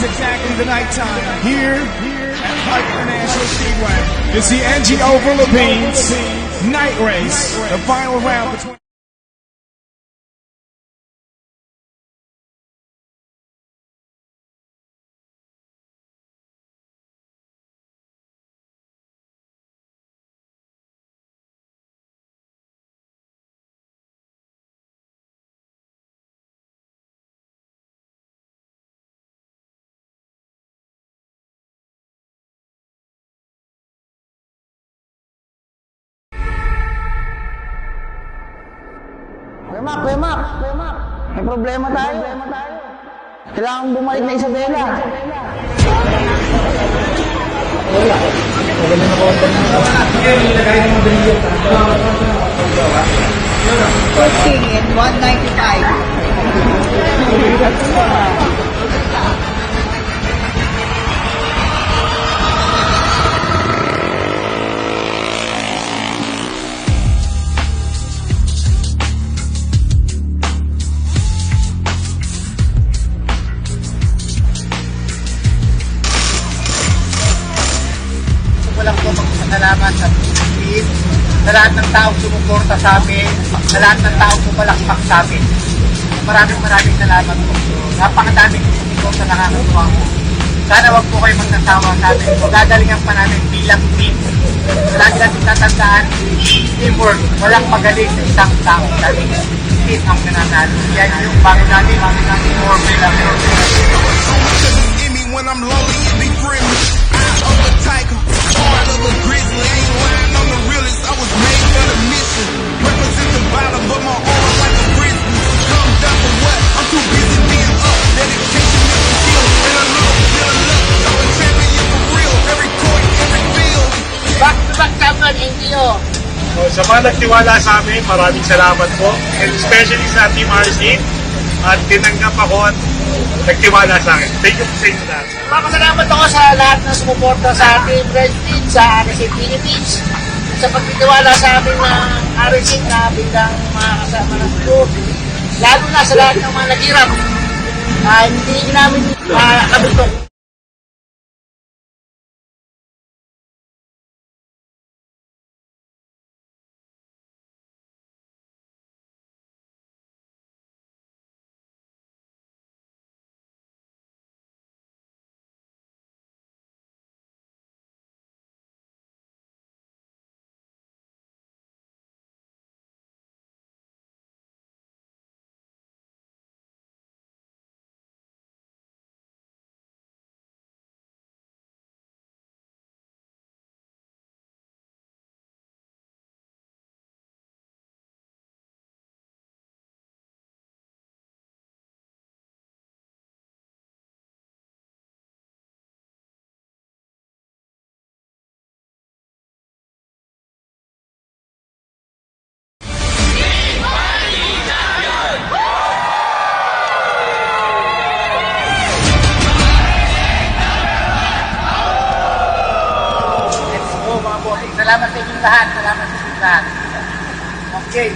exactly the night time here at Pike International Speedway. It's the NGO Philippines night race, the final round between. Kuya Mac, may problema tayo. Kailangan bumalik na Isabela. Wala. Maganda na konta na. Ilagay ng madrilyo. 14 and 195. Walang po magpasalamat sa Philippines, sa lahat ng taong sumuporta sa amin, sa lahat ng taong pumalakpak sa amin. Maraming salamat po. Napakadaming ko sa nakakatuwa ko. Sana wag po kayo magnasawa sa amin. Magagalingan pa namin bilang team. Lagi natin tatandaan, teamwork, walang magaling sa isang tao. Laging team ang nananalo. Yan yung bago natin more bilang. When I'm lonely, it be friendly. Eye of a tiger, heart of a grizzly. Ain't lying on the realest. I was made for the mission. Represent the bottom, but my aura like a frisbee. Comes down for what? I'm too busy being up. Dedication is the skill, and I know that I love. I'm a champion for real. Every court, every field. Back-to-back champion, NGO. Sa mga nagtiwala sa amin, maraming salamat po. And especially sa Team RC. At tinanggap ako at nagtiwala sa akin. Thank you sa inyo lahat. Salamat ako sa lahat na sumuporta sa ating Red Team, sa RC Philippines, sa pagtitiwala sa amin ng RC na bilang mga kasama ng group. Lalo na sa lahat ng mga naghirap. Hindi namin makakabito. Salamat sa inyong lahat. Salamat sa inyong lahat. Okay.